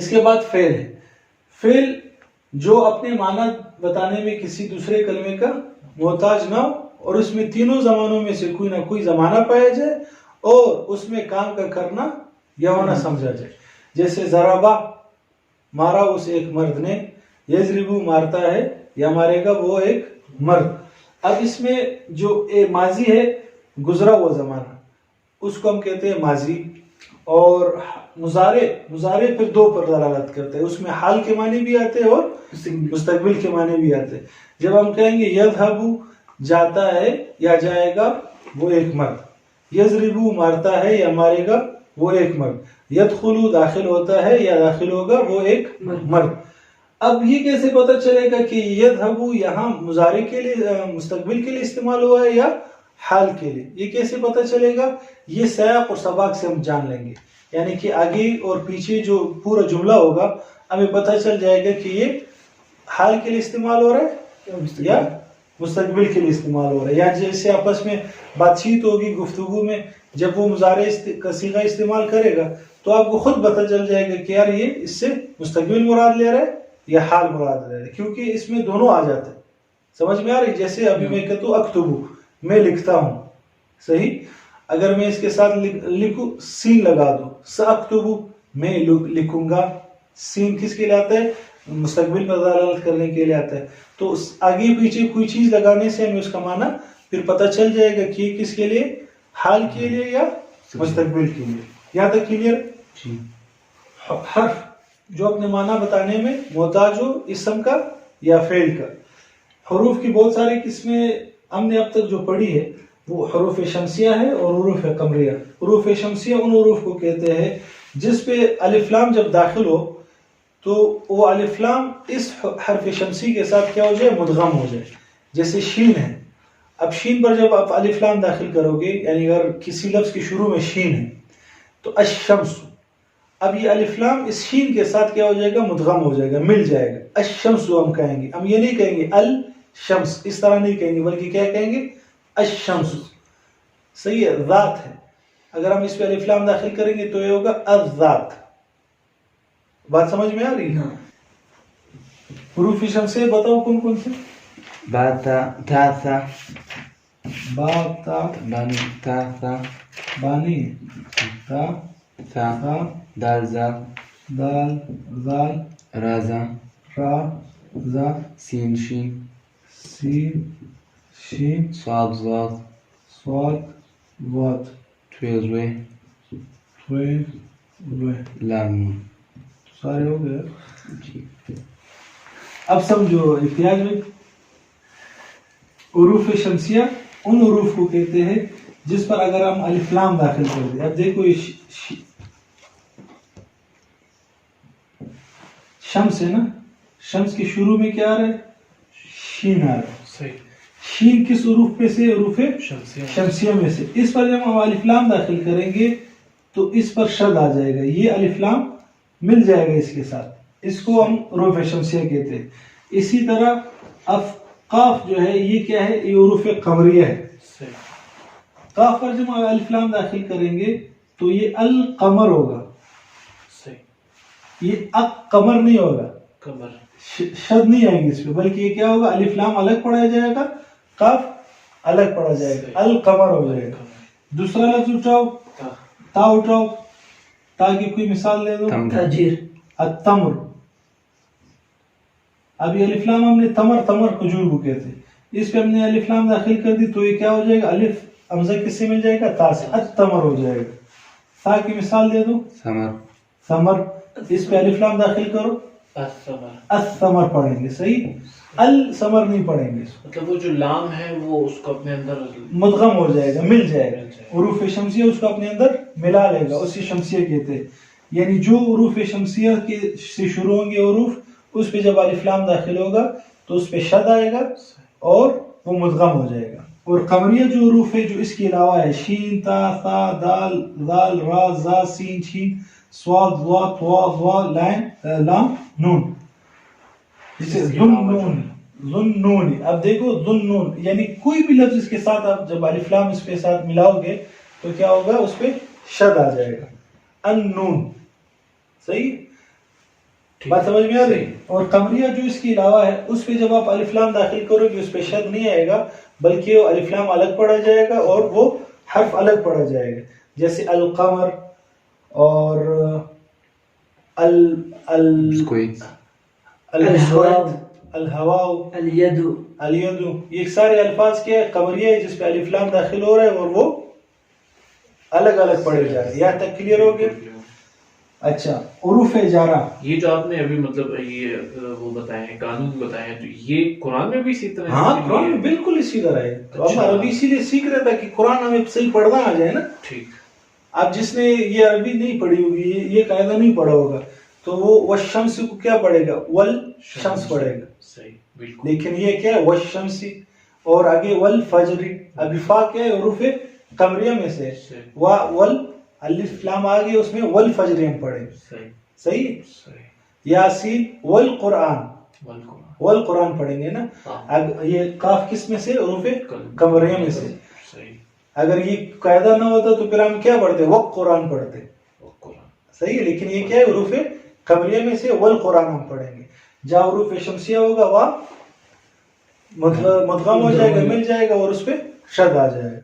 اس کے بعد فعل ہے. فعل جو اپنے معنی بتانے میں کسی دوسرے کلمے کا محتاج نہ ہو اور اس میں تینوں زمانوں میں سے کوئی نہ کوئی زمانہ پایا جائے اور اس میں کام کا کرنا یا ہونا سمجھا جائے. جیسے ضربہ مارا اس ایک مرد نے، یضربو مارتا ہے یا مارے گا وہ ایک مرد. اب اس میں جو ماضی ہے گزرا ہوا زمانہ اس کو ہم کہتے ہیں ماضی، اور مضارع پھر دو پر دلالت کرتے ہیں، اس میں حال کے معنی بھی آتے ہیں اور مستقبل کے معنی بھی آتے ہیں. جب ہم کہیں گے یذهب جاتا ہے یا جائے گا وہ ایک مرد، یضربو مارتا ہے یا مارے گا وہ ایک مرد، یدخل داخل ہوتا ہے یا داخل ہوگا وہ ایک مرد. اب یہ کیسے پتہ چلے گا کہ یذهب یہاں مضارع کے لیے مستقبل کے لیے استعمال ہوا ہے یا حال کے لیے؟ یہ کیسے پتہ چلے گا؟ یہ سیاق اور سباق سے ہم جان لیں گے. یعنی کہ آگے اور پیچھے جو پورا جملہ ہوگا ہمیں پتہ چل جائے گا کہ یہ حال کے لیے استعمال ہو رہا ہے یا مستقبل کے لیے استعمال ہو رہا ہے. یا جیسے آپس میں بات چیت ہوگی گفتگو میں، جب وہ مضارع کا صیغہ استعمال کرے گا تو آپ کو خود پتہ چل جائے گا کہ یار یہ اس سے مستقبل مراد لے رہا ہے یا حال مراد لے رہا ہے، کیونکہ اس میں دونوں آ جاتے ہیں. سمجھ میں آ رہی؟ جیسے ابھی میں کہتا ہوں اکتبو، میں لکھتا ہوں، صحیح. اگر میں اس کے ساتھ لکھوں سین لگا دو، ساکتبو میں لکھوں گا، سین کس کے لیے آتا ہے؟ مستقبل پر دلالت کرنے کے لیے آتا ہے. تو آگے پیچھے کوئی چیز لگانے سے ہمیں اس کا معنی پھر پتہ چل جائے گا کہ یہ کس کے لیے، حال کے لیے یا مستقبل کے لیے. یہاں تک کلیئر؟ حرف جو اپنے معنی بتانے میں محتاج ہو اسم کا یا فعل کا. حروف کی بہت ساری قسمیں ہم نے اب تک جو پڑھی ہے وہ حروف شمسیہ ہے اور حروف قمریہ. حروف شمسیہ ان حروف کو کہتے ہیں جس پہ الف لام جب داخل ہو تو وہ الف لام اس حرف شمسی کے ساتھ کیا ہو جائے؟ مدغم ہو جائے. جیسے شین ہے، اب شین پر جب آپ الف لام داخل کرو گے، یعنی اگر کسی لفظ کے شروع میں شین ہے تو الشمس، اب یہ الف لام اس شین کے ساتھ کیا ہو جائے گا؟ مدغم ہو جائے گا، مل جائے گا. الشمس ہم کہیں گے، ہم یہ نہیں کہیں گے الشمس، اس طرح نہیں کہیں گے، بلکہ کیا کہیں گے؟ الشمس. صحیح ہے. ذات ہے، اگر ہم اس پہ الف لام داخل کریں گے تو یہ ہوگا الذات. بات سمجھ میں آ رہی ہے؟ حروف شمسیہ بتاؤ کون کون سے؟ با تا تا سا، با تا بانی تا سا، بانی تا سا، تا دال زا، دال زال را زا، را زا سین شین، سین شین صاد زاد، صاد واد توی زوی، توی وے. لام نون. سارے ہو گئے. اب سمجھو احتیاج میں، حروف شمسیہ ان حروف کو کہتے ہیں جس پر اگر ہم الف لام داخل کر دیں. اب دیکھو یہ شمس ہے نا، شمس کے شروع میں کیا آ رہا ہے؟ شین آ رہا ہے. صحیح. شین کس حروف پہ سے؟ حروف شمسیہ میں سے. اس پر جب ہم الف لام داخل کریں گے تو اس پر شد آ جائے گا، یہ الف لام مل جائے گا اس کے ساتھ، اس کو ہم حروف شمسیہ کہتے ہیں. اسی طرح قاف جو ہے یہ کیا ہے؟ یہ حروف قمریہ ہے. قاف پر جب ہم الف لام داخل کریں گے تو یہ القمر ہوگا. یہ قمر نہیں ہوگا، شد نہیں آئیں گے اس پہ، بلکہ یہ کیا ہوگا؟ الف لام الگ پڑھا جائے گا، قاف الگ پڑھا جائے گا، القمر ہو جائے گا. دوسرا لفظ اٹھاؤ، تا اٹھاؤ، تا کی کوئی مثال دے دو. تاجر، التمر. اب یہ الف لام ہم نے تمر کھجور کو کہتے ہیں، اس پہ ہم نے الف لام داخل کر دی تو یہ کیا ہو جائے گا؟ الف حمزہ کس سے مل جائے گا؟ تا سے، التمر ہو جائے گا. تا کی مثال دے دو. ثمر. اس پہ الف لام داخل کرو، الثمر پڑھیں گے. صحیح. الثمر نہیں پڑھیں گے، مطلب وہ جو لام ہے وہ اس کو اپنے اندر مدغم ہو جائے گا، مل جائے گا. حروف شمسیہ اس کو اپنے اندر ملا لے گا، اسی شمسیہ کہتے ہیں. یعنی جو حروف شمسیہ کے سے شروع ہوں گے حروف، اس پہ جب الف لام داخل ہوگا تو اس پہ شد آئے گا اور وہ مدغم ہو جائے گا. اور قمریہ جو حروف ہے جو اس کے علاوہ ہے، شین، تا، ثا، دال، ذال، را، زا، سین، شین، صاد، ضا، طوا، ظا، لام، نون. جیسے ذنون. اب دیکھو ذنون، یعنی کوئی بھی لفظ اس کے ساتھ آپ جب الف لام اس کے ساتھ ملاؤ گے تو کیا ہوگا؟ اس پہ شد آ جائے گا. النون. صحیح. بات سمجھ میں آ رہی؟ اور قمریہ جو اس کے علاوہ ہے اس پہ جب آپ الف لام داخل کرو گے اس پہ شد نہیں آئے گا بلکہ وہ الف لام الگ پڑھا جائے گا اور وہ حرف الگ پڑھا جائے گا. جیسے القمر اور Squid. الہواء الہواء الید الید، یہ سارے الفاظ کے قمریہ ہے جس پہ الف لام داخل ہو رہا ہے اور وہ الگ الگ پڑھے جا رہے ہیں. یہاں تک کلیئر ہو گیا؟ اچھا حروف جارہ، یہ جو آپ نے ابھی مطلب یہ وہ بتائے ہیں قانون بتائے ہیں تو یہ قرآن میں بھی اسی طرح؟ ہاں قرآن میں بالکل اسی طرح ہے. تو ہم عربی اسی لیے سیکھ رہے تھا کہ قرآن ہمیں صحیح پڑھنا آ جائے نا. ٹھیک. اب جس نے یہ عربی نہیں پڑھی ہوگی یہ قاعدہ نہیں پڑھا ہوگا تو وہ والشمس کو کیا پڑھے گا؟ والشمس پڑھے گا. صحیح بالکل. لیکن یہ کیا ہے؟ والشمس. اور آگے والفجر، ابھی فا کیا ہے؟ حروف قمریہ میں سے وال الف لام آگے اس میں والفجر ہم پڑھیں. صحیح صحیح. صحیح. یاسین والقرآن، بالکل. والقرآن پڑھیں گے نا. یہ کاف کس میں سے؟ حروف قمریہ میں سے. صحیح. اگر یہ قاعدہ نہ ہوتا تو پھر ہم کیا پڑھتے؟ وق قرآن پڑھتے. صحیح ہے. لیکن یہ کیا ہے؟ حروف قمریہ میں سے والقرآن ہم پڑھیں گے. جہاں حروف شمسیہ ہوگا وہاں مدغم ہو جائے گا، مل جائے گا اور اس پہ شد آ جائے گا.